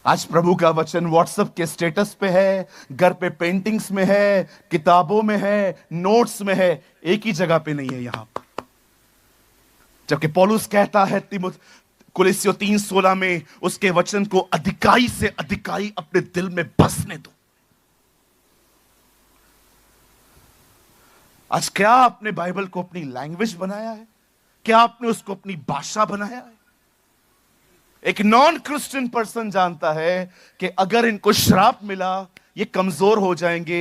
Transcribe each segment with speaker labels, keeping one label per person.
Speaker 1: आज प्रभु का वचन व्हाट्सएप के स्टेटस पे है, घर पे पेंटिंग्स में है, किताबों में है, नोट्स में है, एक ही जगह पे नहीं है यहां पर। जबकि पौलुस कहता है कुलिस्सियों 3:16 में, उसके वचन को अधिकाई से अधिकाई अपने दिल में बसने दो। आज क्या आपने बाइबल को अपनी लैंग्वेज बनाया है? क्या आपने उसको अपनी भाषा बनाया है? एक नॉन क्रिश्चियन पर्सन जानता है कि अगर इनको श्राप मिला ये कमजोर हो जाएंगे।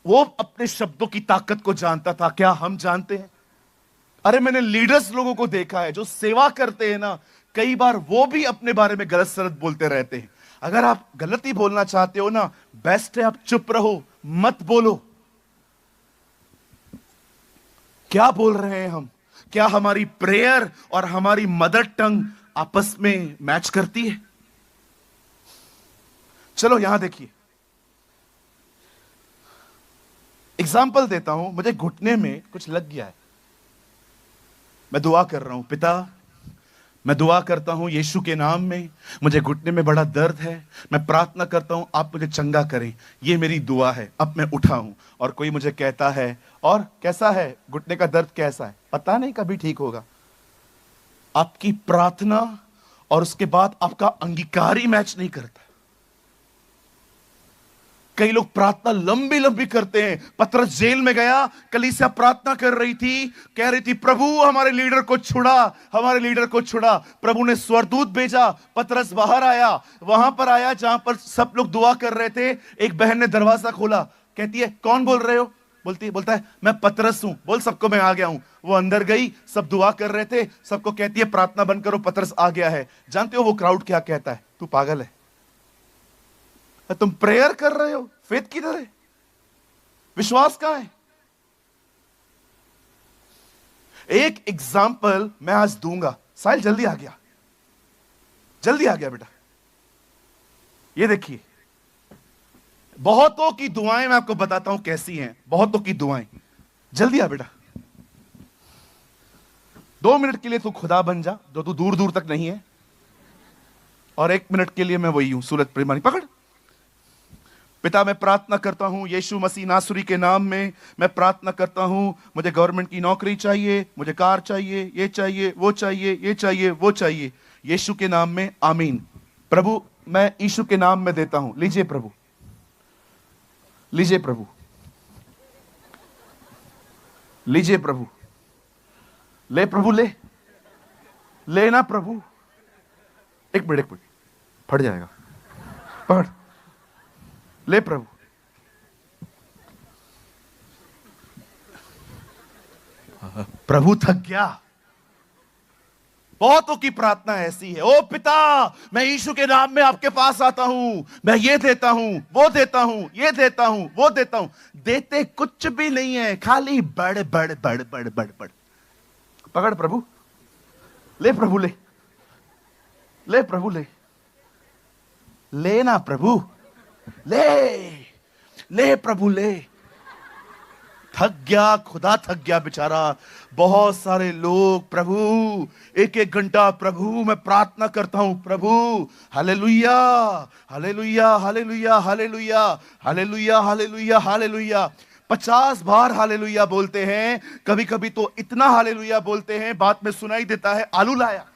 Speaker 1: वो अपने शब्दों की ताकत को जानता था, क्या हम जानते हैं? अरे मैंने लीडर्स लोगों को देखा है जो सेवा करते हैं ना, कई बार वो भी अपने बारे में गलत सलत बोलते रहते हैं। अगर आप गलती बोलना चाहते हो ना, बेस्ट है आप चुप रहो, मत बोलो। क्या बोल रहे हैं हम? क्या हमारी प्रेयर और हमारी मदर टंग आपस में मैच करती है? चलो यहां देखिए, एग्जाम्पल देता हूं। मुझे घुटने में कुछ लग गया है, मैं दुआ कर रहा हूं, पिता मैं दुआ करता हूं यीशु के नाम में, मुझे घुटने में बड़ा दर्द है, मैं प्रार्थना करता हूं आप मुझे चंगा करें, ये मेरी दुआ है, अब मैं उठा हूं। और कोई मुझे कहता है और कैसा है घुटने का दर्द, कैसा है पता नहीं, कभी ठीक होगा। आपकी प्रार्थना और उसके बाद आपका अंगीकार ही मैच नहीं करता। कई लोग प्रार्थना लंबी लंबी करते हैं। पतरस जेल में गया, कलीसिया प्रार्थना कर रही थी, कह रही थी प्रभु हमारे लीडर को छुड़ा, हमारे लीडर को छुड़ा। प्रभु ने स्वर्गदूत भेजा, पतरस बाहर आया, वहां पर आया जहां पर सब लोग दुआ कर रहे थे। एक बहन ने दरवाजा खोला, कहती है कौन बोल रहे हो? बोलता है मैं पतरस हूं। बोल सबको मैं आ गया हूं। वो अंदर गई, सब दुआ कर रहे थे, सबको कहती है प्रार्थना बंद करो, पतरस आ गया है। जानते हो वो क्राउड क्या कहता है? तू पागल है, तुम प्रेयर कर रहे हो, फेथ किधर है? विश्वास कहां है? एक एग्जाम्पल मैं आज दूंगा। साहिल जल्दी आ गया, जल्दी आ गया बेटा। ये देखिए, बहुतों की दुआएं मैं आपको बताता हूं कैसी हैं। बहुतों की दुआएं, जल्दी आ बेटा। 2 मिनट के लिए तू खुदा बन जा, जो तू दूर दूर तक नहीं है, और 1 मिनट के लिए मैं वही हूं, सूरज प्रेमानी। पकड़। पिता मैं प्रार्थना करता हूं यीशु मसीह नासरी के नाम में, मैं प्रार्थना करता हूं मुझे गवर्नमेंट की नौकरी चाहिए, मुझे कार चाहिए, ये चाहिए, वो चाहिए, ये चाहिए, वो चाहिए, यीशु के नाम में आमीन। प्रभु मैं यीशु के नाम में देता हूं, लीजिए प्रभु, लीजिए प्रभु, लीजिए प्रभु, ले प्रभु, ले लेना प्रभु। एक मिनट फट जाएगा, पकड़, ले प्रभु। प्रभु थक गया। बहुतों की प्रार्थना ऐसी है, ओ पिता मैं यीशु के नाम में आपके पास आता हूं, मैं ये देता हूं, वो देता हूं, ये देता हूं, वो देता हूं। देते कुछ भी नहीं है, खाली बड़ बड़ बड़ बड़ बड़ बड़। पकड़ प्रभु, ले प्रभु, ले ले प्रभु, ले लेना प्रभु, ले ले प्रभु, ले। थक गया, खुदा थक गया बेचारा। बहुत सारे लोग प्रभु 1-1 घंटा प्रभु मैं प्रार्थना करता हूं, प्रभु hallelujah hallelujah hallelujah hallelujah hallelujah hallelujah hallelujah 50 बार हालेलुया बोलते हैं। कभी कभी तो इतना हालेलुया बोलते हैं बात में सुनाई देता है आलू लाया।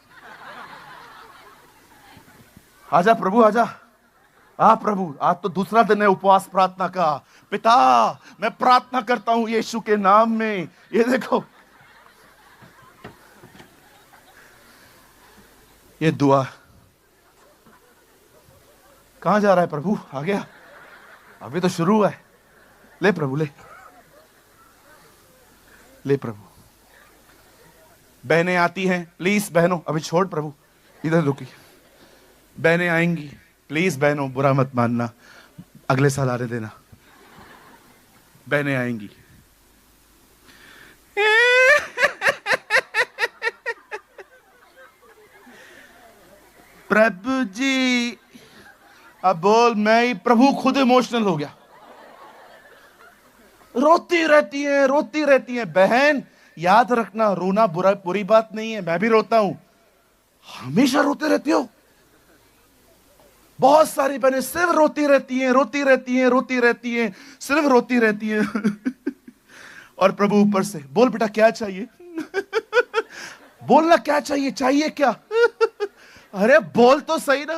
Speaker 1: आजा प्रभु आजा, प्रभु आज तो दूसरा दिन है उपवास प्रार्थना का। पिता मैं प्रार्थना करता हूं यीशु के नाम में, ये देखो ये दुआ कहां जा रहा है प्रभु? आ गया, अभी तो शुरू हुआ है। ले प्रभु, ले ले प्रभु। बहनें आती हैं, प्लीज बहनों अभी छोड़ प्रभु, इधर रुकी। बहनें आएंगी, प्लीज बहनों बुरा मत मानना, अगले साल आने देना। बहनें आएंगी। प्रभु जी अब बोल, मैं ही प्रभु खुद इमोशनल हो गया। रोती रहती है, रोती रहती है। बहन याद रखना, रोना बुरी बात नहीं है, मैं भी रोता हूं। हमेशा रोते रहती हो, बहुत सारी बहनें सिर्फ रोती रहती हैं, रोती रहती हैं, रोती रहती हैं, सिर्फ रोती रहती हैं। और प्रभु ऊपर से, बोल बेटा क्या चाहिए? बोलना क्या चाहिए, चाहिए क्या? अरे बोल तो सही ना।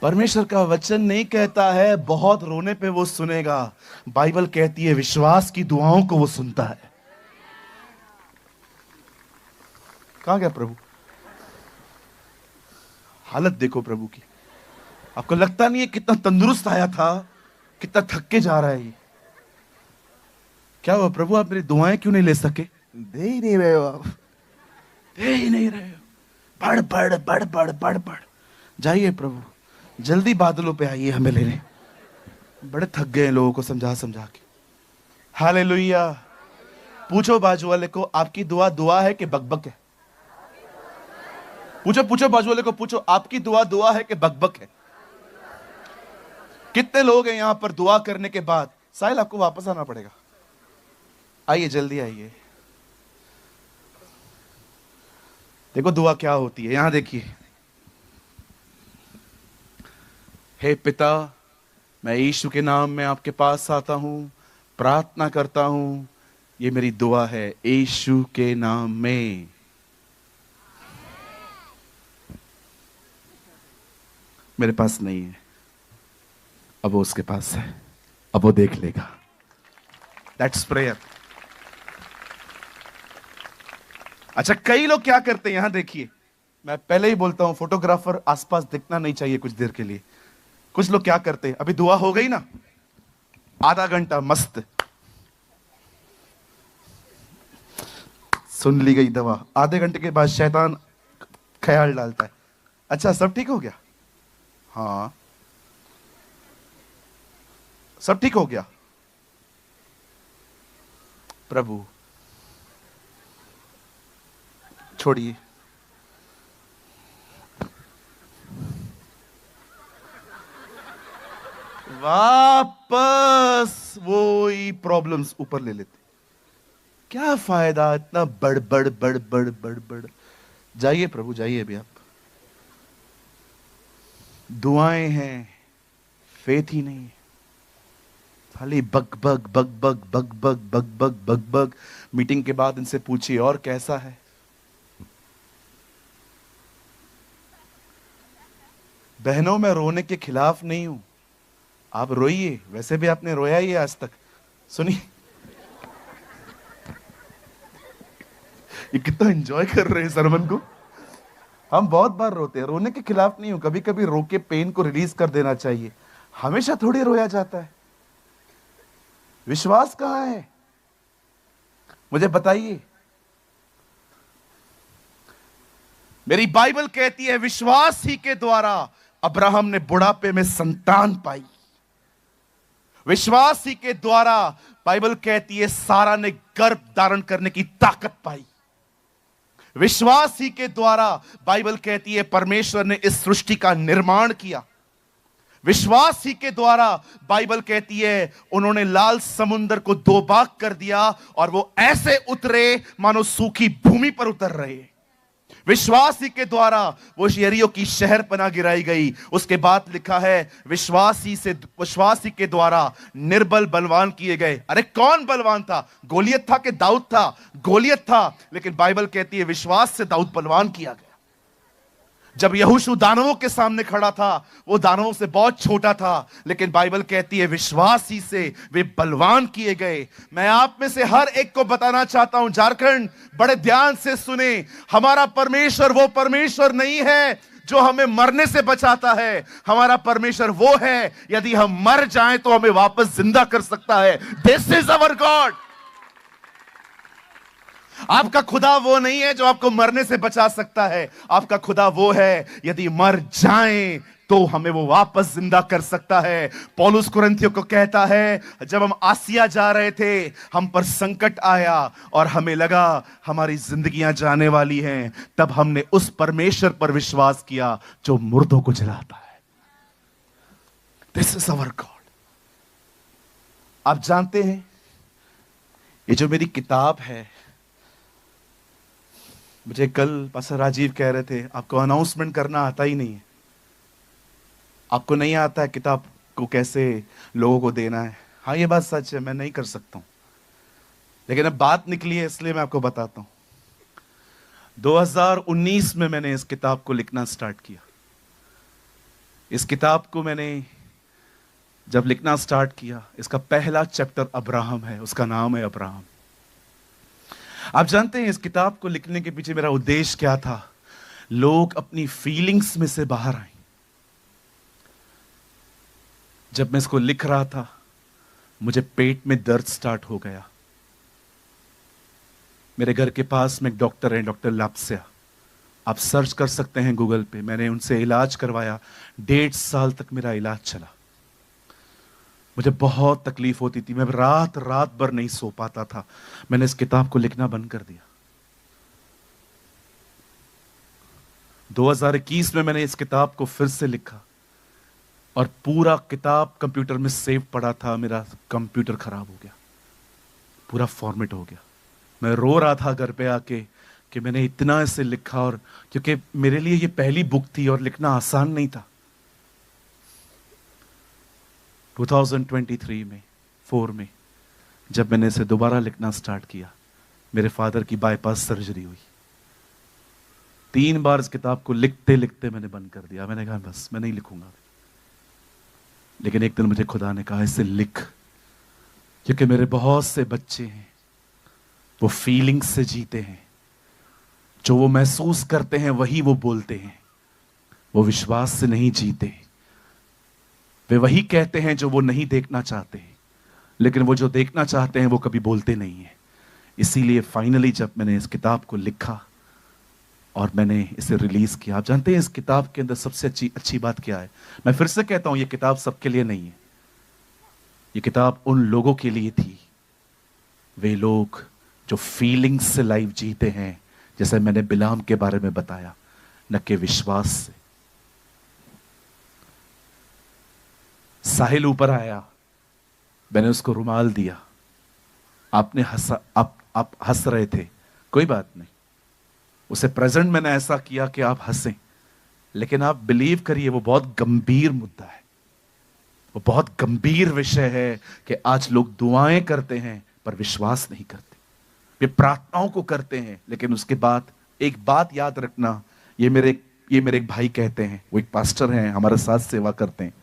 Speaker 1: परमेश्वर का वचन नहीं कहता है बहुत रोने पे वो सुनेगा। बाइबल कहती है विश्वास की दुआओं को वो सुनता है। कहां गया प्रभु? हालत देखो प्रभु की। आपको लगता नहीं है कितना तंदुरुस्त आया था, कितना थक के जा रहा है ये? क्या हुआ प्रभु, आप मेरी दुआएं क्यों नहीं ले सके? दे ही नहीं रहे हो आप, दे ही नहीं रहे हो। बढ़ बढ़ बढ़ बढ़ बढ़ बढ़ जाइए प्रभु, जल्दी बादलों पे आइए हमें लेने। बड़े थक गए लोगों को समझा समझा के। हालेलुया। पूछो बाजू वाले को, आपकी दुआ दुआ है कि बकबक है? पूछो पूछो बाजू वाले को, पूछो आपकी दुआ दुआ है कि बकबक है? कितने लोग हैं यहां पर दुआ करने के बाद? साहिल आपको वापस आना पड़ेगा, आइए जल्दी आइए। देखो दुआ क्या होती है, यहां देखिए। हे पिता, मैं यीशु के नाम में आपके पास आता हूं, प्रार्थना करता हूं, ये मेरी दुआ है यीशु के नाम में। मेरे पास नहीं है, अब वो उसके पास है, अब वो देख लेगा। That's prayer. अच्छा, कई लोग क्या करते हैं, यहां देखिए, मैं पहले ही बोलता हूं फोटोग्राफर आसपास दिखना नहीं चाहिए कुछ देर के लिए। कुछ लोग क्या करते हैं, अभी दुआ हो गई ना, आधा घंटा मस्त सुन ली गई दवा, आधे घंटे के बाद शैतान ख्याल डालता है, अच्छा सब ठीक हो गया, हाँ सब ठीक हो गया। प्रभु छोड़िए, वापस वो ही प्रॉब्लम्स ऊपर ले लेते। क्या फायदा इतना बड़ बड़ बड़ बड़ बड़ बड़। जाइए प्रभु जाइए, अभी आप दुआएं हैं, फेथ ही नहीं है, खाली bug bug bug bug bug bug bug bug bug bug. Meeting के बाद इनसे पूछिए और कैसा है। बहनों, मैं रोने के खिलाफ नहीं हूं, आप रोइए, वैसे भी आपने रोया ही है आज तक। सुनिए, ये कितना एंजॉय कर रहे हैं सरमन को। हम बहुत बार रोते हैं, रोने के खिलाफ नहीं हूं, कभी कभी रो के पेन को रिलीज कर देना चाहिए, हमेशा थोड़ी रोया जाता है। विश्वास कहां है, मुझे बताइए। मेरी बाइबल कहती है विश्वास ही के द्वारा अब्राहम ने बुढ़ापे में संतान पाई। विश्वास ही के द्वारा बाइबल कहती है सारा ने गर्भ धारण करने की ताकत पाई। विश्वास ही के द्वारा बाइबल कहती है परमेश्वर ने इस सृष्टि का निर्माण किया। विश्वास ही के द्वारा बाइबल कहती है उन्होंने लाल समुद्र को दो भाग कर दिया और वो ऐसे उतरे मानो सूखी भूमि पर उतर रहे। विश्वास ही के द्वारा वो यरीहो की शहर पना गिराई गई। उसके बाद लिखा है विश्वास ही के द्वारा निर्बल बलवान किए गए। अरे कौन बलवान था, गोलियत था कि दाऊद था? गोलियत था, लेकिन बाइबल कहती है विश्वास से दाऊद बलवान किया गया। जब यहोशू दानवों के सामने खड़ा था, वो दानवों से बहुत छोटा था, लेकिन बाइबल कहती है विश्वास ही से वे बलवान किए गए। मैं आप में से हर एक को बताना चाहता हूं, झारखंड बड़े ध्यान से सुने, हमारा परमेश्वर वो परमेश्वर नहीं है जो हमें मरने से बचाता है। हमारा परमेश्वर वो है यदि हम मर जाएं तो हमें वापस जिंदा कर सकता है। This is our God. आपका खुदा वो नहीं है जो आपको मरने से बचा सकता है, आपका खुदा वो है यदि मर जाएं तो हमें वो वापस जिंदा कर सकता है। पौलुस कुरिन्थियों को कहता है जब हम आसिया जा रहे थे हम पर संकट आया और हमें लगा हमारी जिंदगियां जाने वाली हैं, तब हमने उस परमेश्वर पर विश्वास किया जो मुर्दों को जलाता है। This is our God. आप जानते हैं ये जो मेरी किताब है मुझे कल पास्टर राजीव कह रहे थे आपको अनाउंसमेंट करना आता ही नहीं है, आपको नहीं आता है किताब को कैसे लोगों को देना है। हाँ ये बात सच है, मैं नहीं कर सकता हूं, लेकिन अब बात निकली है इसलिए मैं आपको बताता हूं। 2019 में मैंने इस किताब को लिखना स्टार्ट किया। इस किताब को मैंने जब लिखना स्टार्ट किया, इसका पहला चैप्टर अब्राहम है, उसका नाम है अब्राहम। आप जानते हैं इस किताब को लिखने के पीछे मेरा उद्देश्य क्या था? लोग अपनी फीलिंग्स में से बाहर आए। जब मैं इसको लिख रहा था मुझे पेट में दर्द स्टार्ट हो गया। मेरे घर के पास में एक डॉक्टर है, डॉक्टर लाप्सिया, आप सर्च कर सकते हैं गूगल पे। मैंने उनसे इलाज करवाया, 1.5 साल तक मेरा इलाज चला। मुझे बहुत तकलीफ होती थी, मैं रात रात भर नहीं सो पाता था। मैंने इस किताब को लिखना बंद कर दिया। 2021 में मैंने इस किताब को फिर से लिखा और पूरा किताब कंप्यूटर में सेव पड़ा था। मेरा कंप्यूटर खराब हो गया, पूरा फॉर्मेट हो गया। मैं रो रहा था घर पे आके कि मैंने इतना इसे लिखा, और क्योंकि मेरे लिए ये पहली बुक थी और लिखना आसान नहीं था। 2023 में 4 में जब मैंने इसे दोबारा लिखना स्टार्ट किया, मेरे फादर की बाईपास सर्जरी हुई। 3 बार इस किताब को लिखते लिखते मैंने बंद कर दिया। मैंने कहा बस मैं नहीं लिखूंगा। लेकिन एक दिन मुझे खुदा ने कहा इसे लिख, क्योंकि मेरे बहुत से बच्चे हैं वो फीलिंग्स से जीते हैं। जो वो महसूस करते हैं वही वो बोलते हैं। वो विश्वास से नहीं जीते। वे वही कहते हैं जो वो नहीं देखना चाहते, लेकिन वो जो देखना चाहते हैं वो कभी बोलते नहीं है। इसीलिए फाइनली जब मैंने इस किताब को लिखा और मैंने इसे रिलीज किया, आप जानते हैं इस किताब के अंदर सबसे अच्छी बात क्या है? मैं फिर से कहता हूं, ये किताब सबके लिए नहीं है। ये किताब उन लोगों के लिए थी, वे लोग जो फीलिंग्स से लाइफ जीते हैं, जैसे मैंने बिलाम के बारे में बताया, न कि विश्वास से। साहिल ऊपर आया, मैंने उसको रुमाल दिया, आपने हंसा, आप हंस रहे थे, कोई बात नहीं। उसे प्रेजेंट मैंने ऐसा किया कि आप हंसें, लेकिन आप बिलीव करिए वो बहुत गंभीर मुद्दा है, वो बहुत गंभीर विषय है कि आज लोग दुआएं करते हैं पर विश्वास नहीं करते। वे प्रार्थनाओं को करते हैं, लेकिन उसके बाद एक बात याद रखना, ये मेरे एक भाई कहते हैं, वो एक पास्टर हैं, हमारे साथ सेवा करते हैं।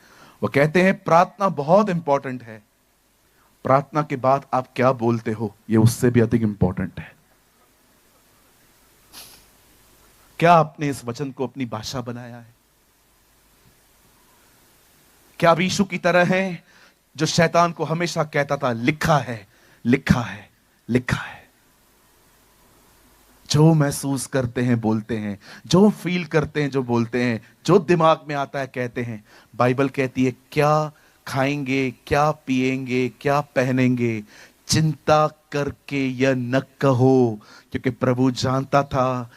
Speaker 1: वो कहते हैं प्रार्थना बहुत इंपॉर्टेंट है, प्रार्थना के बाद आप क्या बोलते हो ये उससे भी अधिक इंपॉर्टेंट है। क्या आपने इस वचन को अपनी भाषा बनाया है? क्या आप यीशु की तरह हैं जो शैतान को हमेशा कहता था लिखा है, लिखा है, लिखा है? जो महसूस करते हैं बोलते हैं, जो फील करते हैं जो बोलते हैं, जो दिमाग में आता है कहते हैं। बाइबल कहती है क्या खाएंगे, क्या पिएंगे, क्या पहनेंगे, चिंता करके यह न कहो, क्योंकि प्रभु जानता था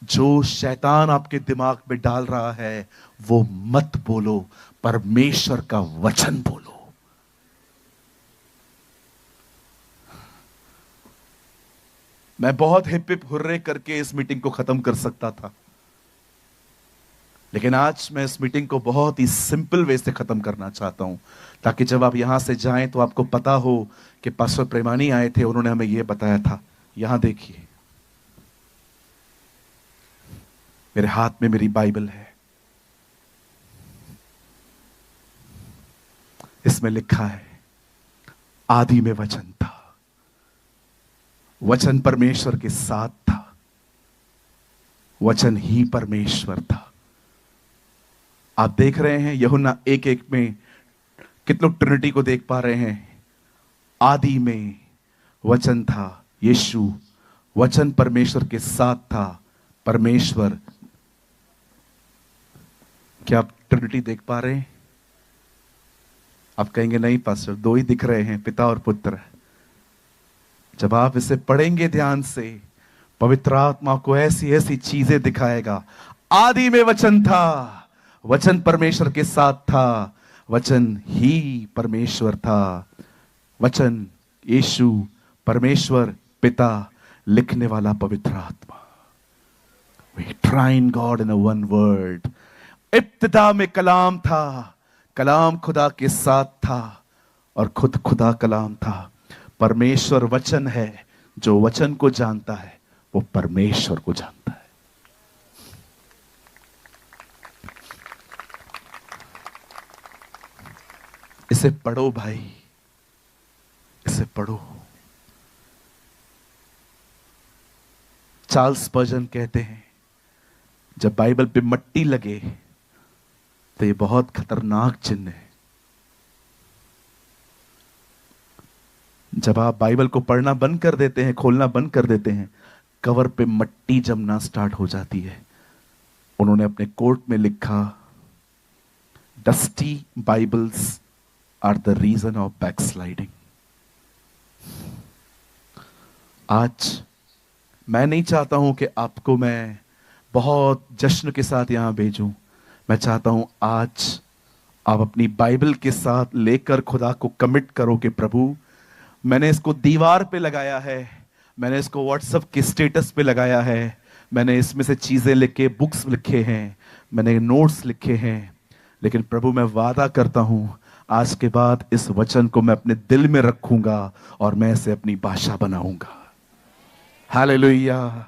Speaker 1: जो शैतान आपके दिमाग में डाल रहा है वो मत बोलो, परमेश्वर का वचन बोलो। मैं बहुत हिप हिप हुर्रे करके इस मीटिंग को खत्म कर सकता था, लेकिन आज मैं इस मीटिंग को बहुत ही सिंपल वे से खत्म करना चाहता हूं, ताकि जब आप यहां से जाएं तो आपको पता हो कि पास्टर प्रेमानी आए थे, उन्होंने हमें यह बताया था। यहां देखिए, मेरे हाथ में मेरी बाइबल है, इसमें लिखा है आदि में वचन था, वचन परमेश्वर के साथ था, वचन ही परमेश्वर था। आप देख रहे हैं यूहन्ना 1:1 में कितने ट्रिनिटी को देख पा रहे हैं। आदि में वचन था, यीशु, वचन परमेश्वर के साथ था, परमेश्वर। क्या आप ट्रिनिटी देख पा रहे हैं? आप कहेंगे नहीं पास्टर, 2 ही दिख रहे हैं, पिता और पुत्र। जब आप इसे पढ़ेंगे ध्यान से, पवित्र आत्मा को ऐसी ऐसी चीजें दिखाएगा। आदि में वचन था, वचन परमेश्वर के साथ था, वचन ही परमेश्वर था, वचन यीशु, परमेश्वर पिता, लिखने वाला पवित्र आत्मा। We trying God in a one word. इब्तिदा में कलाम था, कलाम खुदा के साथ था और खुद खुदा कलाम था। परमेश्वर वचन है, जो वचन को जानता है वो परमेश्वर को जानता है। इसे पढ़ो भाई, इसे पढ़ो। चार्ल्स स्पर्जन कहते हैं, जब बाइबल पे मट्टी लगे तो ये बहुत खतरनाक चिन्ह है। जब आप बाइबल को पढ़ना बंद कर देते हैं, खोलना बंद कर देते हैं, कवर पे मट्टी जमना स्टार्ट हो जाती है। उन्होंने अपने कोट में लिखा, dusty Bibles are the reason of backsliding. आज मैं नहीं चाहता हूं कि आपको मैं बहुत जश्न के साथ यहां भेजूं। मैं चाहता हूं आज आप अपनी बाइबल के साथ लेकर खुदा को कमिट करो कि प्रभु, मैंने इसको दीवार पे लगाया है, मैंने इसको व्हाट्सएप के स्टेटस पे लगाया है, मैंने इसमें से चीजें लिखे, बुक्स लिखे हैं, मैंने नोट्स लिखे हैं, लेकिन प्रभु मैं वादा करता हूं आज के बाद इस वचन को मैं अपने दिल में रखूंगा और मैं इसे अपनी भाषा बनाऊंगा। हालेलुया।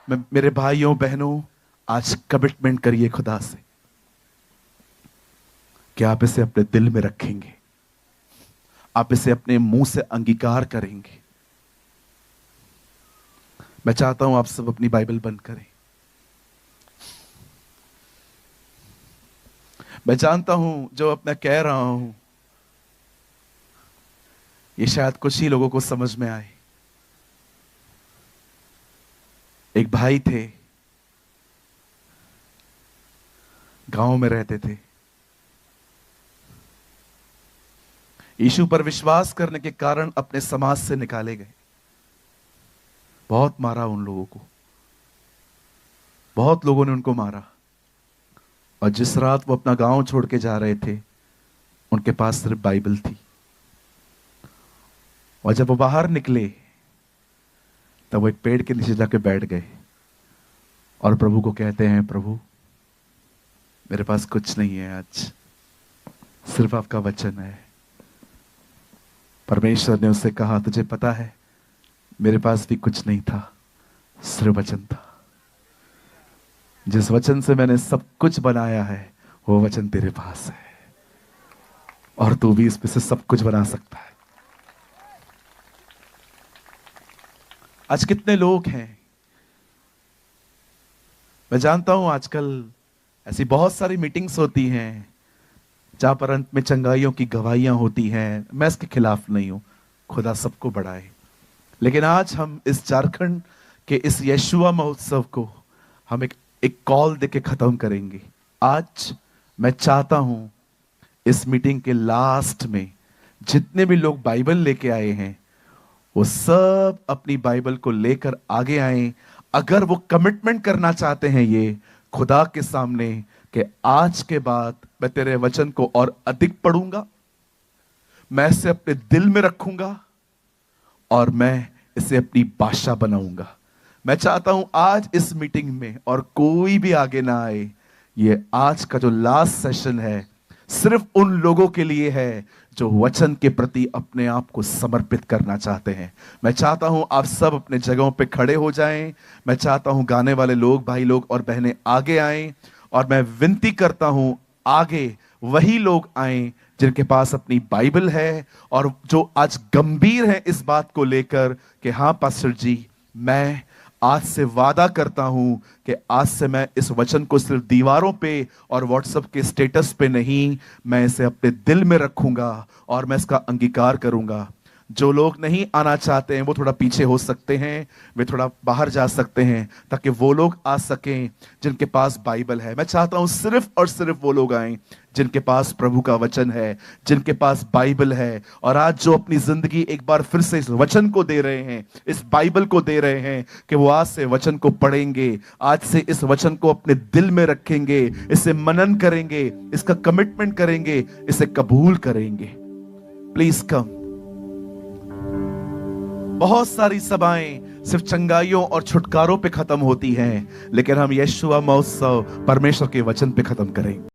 Speaker 1: मैं मेरे भाइयों बहनों, आज कमिटमेंट करिए खुदा से कि आप इसे अपने दिल में रखेंगे, आप इसे अपने मुंह से अंगीकार करेंगे। मैं चाहता हूं आप सब अपनी बाइबल बंद करें। मैं जानता हूं जो अब मैं कह रहा हूं ये शायद कुछ ही लोगों को समझ में आए। एक भाई थे, गांव में रहते थे। यीशु पर विश्वास करने के कारण अपने समाज से निकाले गए। बहुत मारा उन लोगों को, बहुत लोगों ने उनको मारा। और जिस रात वो अपना गांव छोड़ के जा रहे थे, उनके पास सिर्फ बाइबल थी। और जब वो बाहर निकले तब वो एक पेड़ के नीचे जाके बैठ गए और प्रभु को कहते हैं, प्रभु मेरे पास कुछ नहीं है, आज सिर्फ आपका वचन है। परमेश्वर ने उससे कहा, तुझे पता है मेरे पास भी कुछ नहीं था, सिर्फ वचन था। जिस वचन से मैंने सब कुछ बनाया है वो वचन तेरे पास है और तू भी इसमें से सब कुछ बना सकता है। आज कितने लोग हैं, मैं जानता हूं आजकल ऐसी बहुत सारी मीटिंग्स होती हैं जहां पर अंत में चंगाइयों की गवाहियां होती हैं। मैं इसके खिलाफ नहीं हूं, खुदा सबको बढ़ाए। लेकिन आज हम इस झारखंड के इस यशुआ महोत्सव को हम एक कॉल देके खत्म करेंगे। आज मैं चाहता हूं इस मीटिंग के लास्ट में जितने भी लोग बाइबल लेके आए हैं वो सब अपनी बाइबल को लेकर आगे आए। अगर वो कमिटमेंट करना चाहते हैं ये खुदा के सामने कि आज के बाद मैं तेरे वचन को और अधिक पढ़ूंगा, मैं इसे अपने दिल में रखूंगा और मैं इसे अपनी भाषा बनाऊंगा। मैं चाहता हूं आज इस मीटिंग में और कोई भी आगे ना आए। ये आज का जो लास्ट सेशन है सिर्फ उन लोगों के लिए है जो वचन के प्रति अपने आप को समर्पित करना चाहते हैं। मैं चाहता हूं आप सब अपने जगहों पे खड़े हो जाएं। मैं चाहता हूं गाने वाले लोग, भाई लोग और बहनें आगे आएं और मैं विनती करता हूं आगे वही लोग आएं जिनके पास अपनी बाइबल है और जो आज गंभीर हैं इस बात को लेकर कि हाँ पास्टर जी, मैं आज से वादा करता हूं कि आज से मैं इस वचन को सिर्फ दीवारों पे और व्हाट्सएप के स्टेटस पे नहीं, मैं इसे अपने दिल में रखूंगा और मैं इसका अंगीकार करूंगा। जो लोग नहीं आना चाहते हैं वो थोड़ा पीछे हो सकते हैं, वे थोड़ा बाहर जा सकते हैं ताकि वो लोग आ सकें जिनके पास बाइबल है। मैं चाहता हूं सिर्फ और सिर्फ वो लोग आएं जिनके पास प्रभु का वचन है, जिनके पास बाइबल है और आज जो अपनी जिंदगी एक बार फिर से इस वचन को दे रहे हैं, इस बाइबल को दे रहे हैं कि वो आज से वचन को पढ़ेंगे, आज से इस वचन को अपने दिल में रखेंगे, इसे मनन करेंगे, इसका कमिटमेंट करेंगे, इसे कबूल करेंगे। Please come. बहुत सारी सभाएं सिर्फ चंगाइयों और छुटकारों पे खत्म होती हैं, लेकिन हम यीशुआ महोत्सव परमेश्वर के वचन पे खत्म करें।